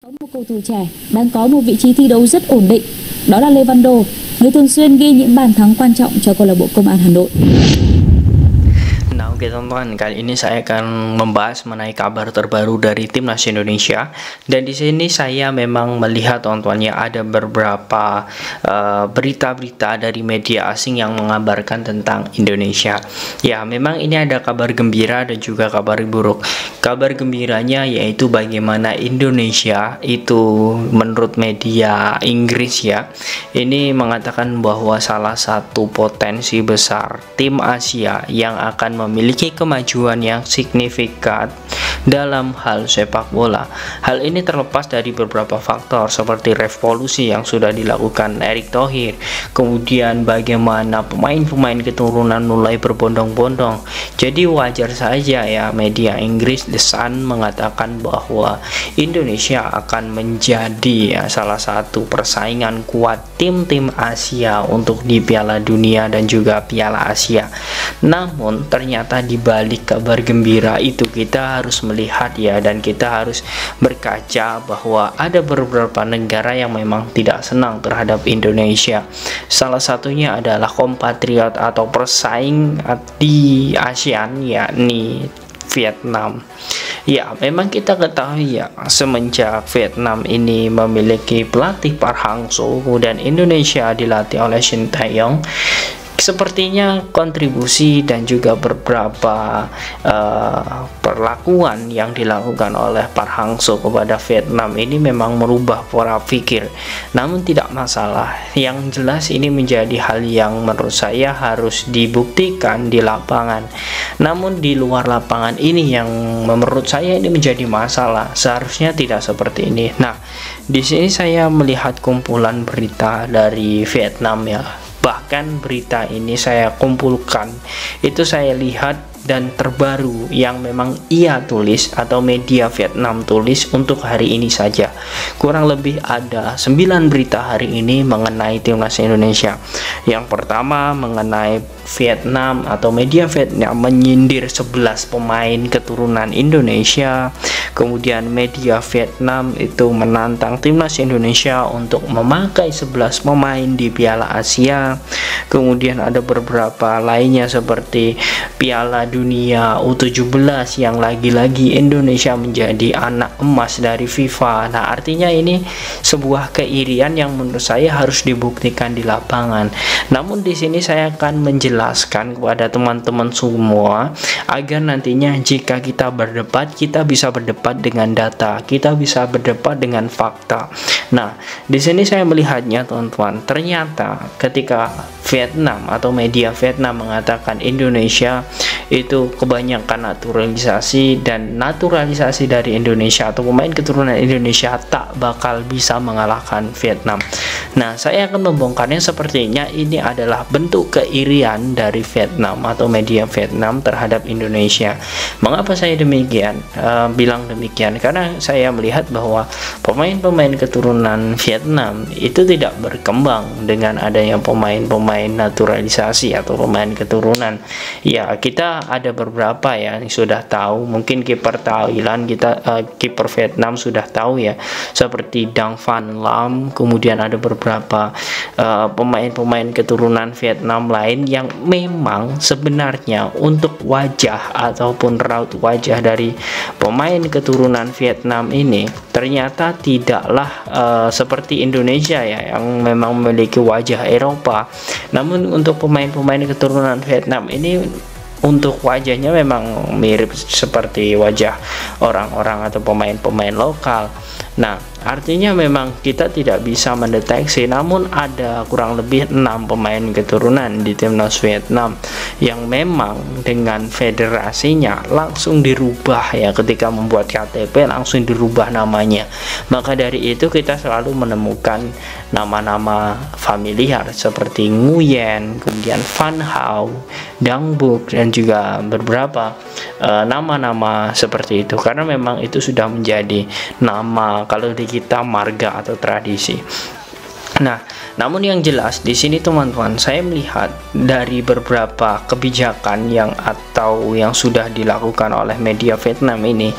Có một cầu thủ trẻ đang có một vị trí thi đấu rất ổn định, đó là Lê Văn Đô, người thường xuyên ghi những bàn thắng quan trọng cho câu lạc bộ Công an Hà Nội. Nah, oke teman-teman, kali ini saya akan membahas mengenai kabar terbaru dari Timnas Indonesia. Dan di sini saya memang melihat teman-teman ya, ada beberapa berita-berita dari media asing yang mengabarkan tentang Indonesia. Ya, memang ini ada kabar gembira dan juga kabar buruk. Kabar gembiranya yaitu bagaimana Indonesia itu menurut media Inggris ya, ini mengatakan bahwa salah satu potensi besar tim Asia yang akan memiliki kemajuan yang signifikan dalam hal sepak bola. Hal ini terlepas dari beberapa faktor seperti revolusi yang sudah dilakukan Erick Thohir, kemudian bagaimana pemain-pemain keturunan mulai berbondong-bondong. Jadi wajar saja ya media Inggris The Sun mengatakan bahwa Indonesia akan menjadi ya, salah satu persaingan kuat tim-tim Asia untuk di Piala Dunia dan juga Piala Asia. Namun ternyata di balik kabar gembira itu kita harus melihat ya, dan kita harus berkaca bahwa ada beberapa negara yang memang tidak senang terhadap Indonesia. Salah satunya adalah kompatriot atau persaing di ASEAN, yakni Vietnam. Ya, memang kita ketahui ya, semenjak Vietnam ini memiliki pelatih Park Hang-seo, kemudian Indonesia dilatih oleh Shin Tae-yong, sepertinya kontribusi dan juga beberapa perlakuan yang dilakukan oleh Park Hang-seo kepada Vietnam ini memang merubah pola pikir. Namun tidak masalah, yang jelas ini menjadi hal yang menurut saya harus dibuktikan di lapangan. Namun di luar lapangan ini yang menurut saya ini menjadi masalah. Seharusnya tidak seperti ini. Nah, di sini saya melihat kumpulan berita dari Vietnam ya. Bahkan berita ini saya kumpulkan, itu saya lihat dan terbaru yang memang ia tulis atau media Vietnam tulis untuk hari ini saja. Kurang lebih ada 9 berita hari ini mengenai Timnas Indonesia. Yang pertama mengenai Vietnam atau media Vietnam menyindir 11 pemain keturunan Indonesia. Kemudian media Vietnam itu menantang Timnas Indonesia untuk memakai 11 pemain di Piala Asia. Kemudian ada beberapa lainnya seperti Piala Dunia U17 yang lagi-lagi Indonesia menjadi anak emas dari FIFA. Nah, artinya ini sebuah keirian yang menurut saya harus dibuktikan di lapangan. Namun di sini saya akan menjelaskan kepada teman-teman semua agar nantinya jika kita berdebat, kita bisa berdebat dengan data, kita bisa berdebat dengan fakta. Nah, di sini saya melihatnya teman-teman, ternyata ketika Vietnam atau media Vietnam mengatakan Indonesia itu kebanyakan naturalisasi, dan naturalisasi dari Indonesia atau pemain keturunan Indonesia tak bakal bisa mengalahkan Vietnam. Nah, saya akan membongkarnya. Sepertinya ini adalah bentuk keirian dari Vietnam atau media Vietnam terhadap Indonesia. Mengapa saya demikian bilang demikian? Karena saya melihat bahwa pemain-pemain keturunan Vietnam itu tidak berkembang dengan adanya pemain-pemain naturalisasi atau pemain keturunan. Ya, kita ada beberapa ya yang sudah tahu, mungkin kiper Thailand kita, kiper Vietnam sudah tahu ya, seperti Dang Van Lam. Kemudian ada beberapa pemain-pemain keturunan Vietnam lain yang memang sebenarnya untuk wajah ataupun raut wajah dari pemain keturunan Vietnam ini ternyata tidaklah seperti Indonesia ya yang memang memiliki wajah Eropa. Namun untuk pemain-pemain keturunan Vietnam ini untuk wajahnya memang mirip seperti wajah orang-orang atau pemain-pemain lokal. Nah, artinya memang kita tidak bisa mendeteksi, namun ada kurang lebih 6 pemain keturunan di timnas Vietnam yang memang dengan federasinya langsung dirubah ya, ketika membuat KTP langsung dirubah namanya. Maka dari itu kita selalu menemukan nama-nama familiar seperti Nguyen, kemudian Van Hao, Dang Buk, dan juga beberapa nama-nama seperti itu, karena memang itu sudah menjadi nama kalau di kita marga atau tradisi. Nah, namun yang jelas di sini teman-teman, saya melihat dari beberapa kebijakan yang sudah dilakukan oleh media Vietnam ini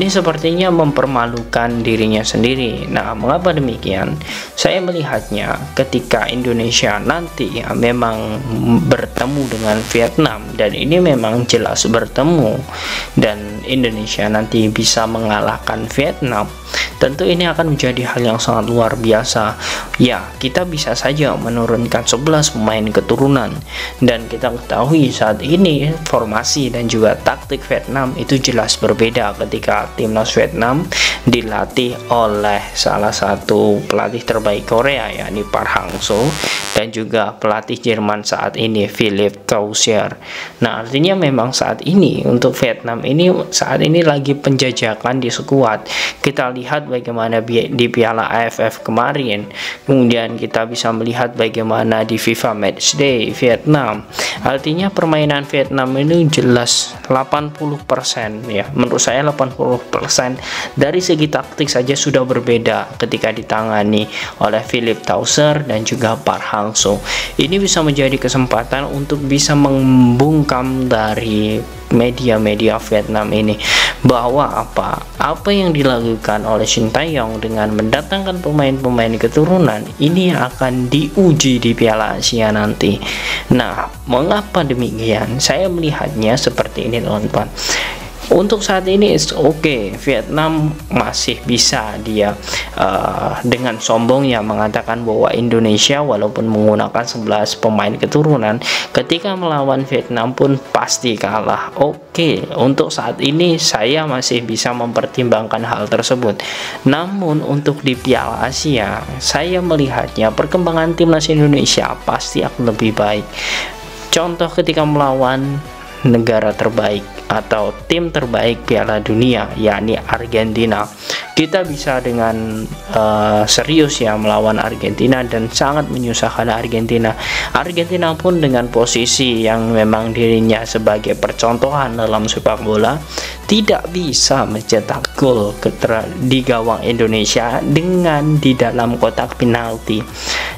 sepertinya mempermalukan dirinya sendiri. Nah, mengapa demikian? Saya melihatnya ketika Indonesia nanti memang bertemu dengan Vietnam, dan ini memang jelas bertemu, dan Indonesia nanti bisa mengalahkan Vietnam, tentu ini akan menjadi hal yang sangat luar biasa. Ya, kita bisa saja menurunkan 11 pemain keturunan, dan kita ketahui saat ini formasi dan juga taktik Vietnam itu jelas berbeda ketika timnas Vietnam dilatih oleh salah satu pelatih terbaik Korea, yakni Park Hang-seo, dan juga pelatih Jerman saat ini Philipp Tauchert. Nah, artinya memang saat ini untuk Vietnam ini saat ini lagi penjajakan di skuad. Kita lihat bagaimana di Piala AFF kemarin, kemudian kita bisa melihat bagaimana di FIFA Matchday Vietnam. Artinya permainan Vietnam ini jelas 80%, ya, menurut saya 80% dari segi taktik saja sudah berbeda ketika ditangani oleh Philipp Tauchert dan juga Park Hang-seo. Ini bisa menjadi kesempatan untuk bisa membungkam dari media-media Vietnam ini bahwa apa yang dilakukan oleh Sintayong dengan mendatangkan pemain-pemain keturunan ini akan diuji di Piala Asia nanti. Nah, mengapa demikian? Saya melihatnya seperti ini, teman-teman. Untuk saat ini oke, Vietnam masih bisa dia dengan sombongnya mengatakan bahwa Indonesia walaupun menggunakan 11 pemain keturunan ketika melawan Vietnam pun pasti kalah. Oke, untuk saat ini saya masih bisa mempertimbangkan hal tersebut. Namun untuk di Piala Asia, saya melihatnya perkembangan timnas Indonesia pasti akan lebih baik. Contoh ketika melawan negara terbaik atau tim terbaik Piala Dunia, yakni Argentina, kita bisa dengan serius ya melawan Argentina dan sangat menyusahkan Argentina. Argentina pun dengan posisi yang memang dirinya sebagai percontohan dalam sepak bola tidak bisa mencetak gol di gawang Indonesia dengan di dalam kotak penalti.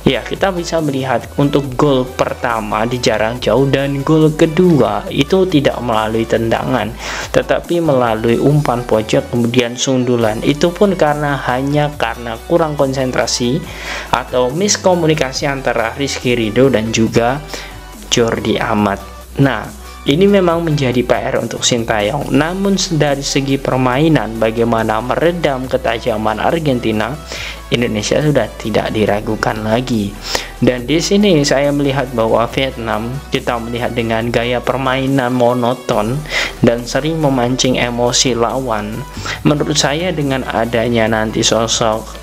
Ya, kita bisa melihat untuk gol pertama di jarak jauh dan gol kedua itu tidak melalui tendangan, tetapi melalui umpan pojok kemudian sundulan. Itu pun hanya karena kurang konsentrasi atau miskomunikasi antara Rizky Ridho dan juga Jordi Amat. Nah, ini memang menjadi PR untuk Sintayong. Namun dari segi permainan, bagaimana meredam ketajaman Argentina, Indonesia sudah tidak diragukan lagi. Dan di sini saya melihat bahwa Vietnam, kita melihat dengan gaya permainan monoton dan sering memancing emosi lawan. Menurut saya dengan adanya nanti sosok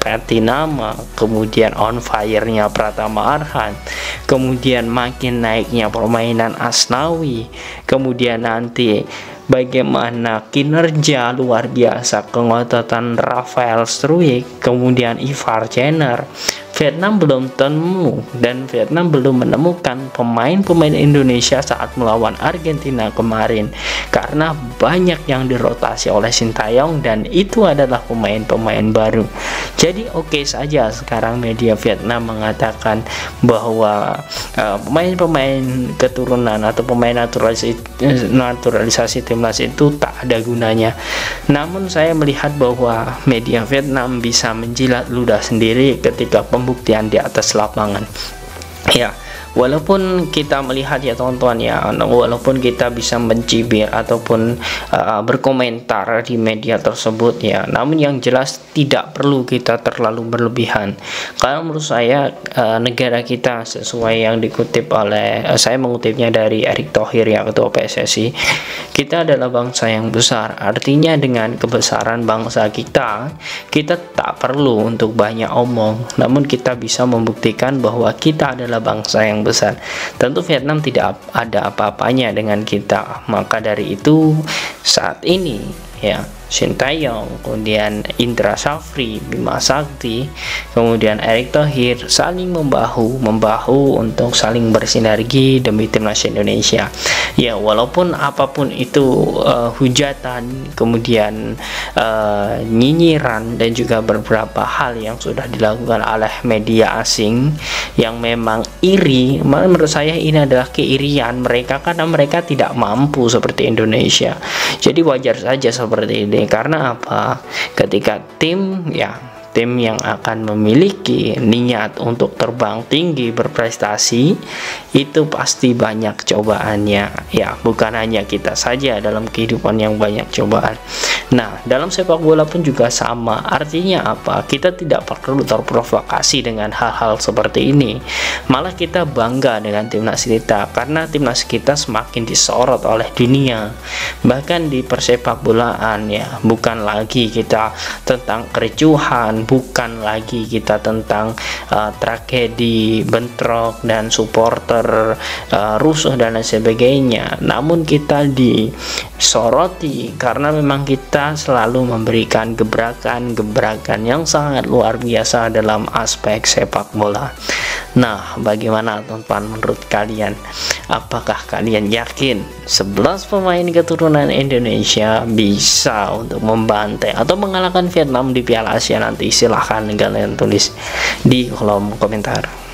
Pratinama, kemudian on fire-nya Pratama Arhan, kemudian makin naiknya permainan Asnawi, kemudian nanti bagaimana kinerja luar biasa kengototan Rafael Struijk, kemudian Ivar Jenner. Vietnam belum temu dan Vietnam belum menemukan pemain-pemain Indonesia saat melawan Argentina kemarin karena banyak yang dirotasi oleh Sintayong dan itu adalah pemain-pemain baru. Jadi oke saja sekarang media Vietnam mengatakan bahwa pemain-pemain keturunan atau pemain naturalisasi timnas itu tak ada gunanya. Namun saya melihat bahwa media Vietnam bisa menjilat ludah sendiri ketika pembuktian di atas lapangan. Ya, walaupun kita melihat ya teman-teman ya, walaupun kita bisa mencibir ataupun berkomentar di media tersebut ya, namun yang jelas tidak perlu kita terlalu berlebihan. Karena menurut saya negara kita sesuai yang dikutip oleh saya mengutipnya dari Erick Thohir ya, Ketua PSSI, kita adalah bangsa yang besar. Artinya dengan kebesaran bangsa kita tak perlu untuk banyak omong, namun kita bisa membuktikan bahwa kita adalah bangsa yang besar. Tentu Vietnam tidak ada apa-apanya dengan kita. Maka dari itu saat ini ya, Shin Taeyong, kemudian Indra Safri, Bima Sakti, kemudian Erick Thohir saling membahu untuk saling bersinergi demi timnas Indonesia. Ya, walaupun apapun itu hujatan, kemudian nyinyiran dan juga beberapa hal yang sudah dilakukan oleh media asing yang memang iri, menurut saya ini adalah keirian mereka karena mereka tidak mampu seperti Indonesia. Jadi wajar saja seperti ini. Karena apa? Ketika tim yang akan memiliki niat untuk terbang tinggi berprestasi, itu pasti banyak cobaannya. Ya, bukan hanya kita saja dalam kehidupan yang banyak cobaan. Nah, dalam sepak bola pun juga sama. Artinya apa? Kita tidak perlu terprovokasi dengan hal-hal seperti ini. Malah kita bangga dengan timnas kita karena timnas kita semakin disorot oleh dunia. Bahkan di persepak bolaan, ya, bukan lagi kita tentang kericuhan, bukan lagi kita tentang tragedi bentrok dan supporter rusuh dan lain sebagainya, namun kita disoroti karena memang kita selalu memberikan gebrakan yang sangat luar biasa dalam aspek sepak bola. Nah, bagaimana teman-teman menurut kalian? Apakah kalian yakin 11 pemain keturunan Indonesia bisa untuk membantai atau mengalahkan Vietnam di Piala Asia nanti? Silahkan kalian tulis di kolom komentar.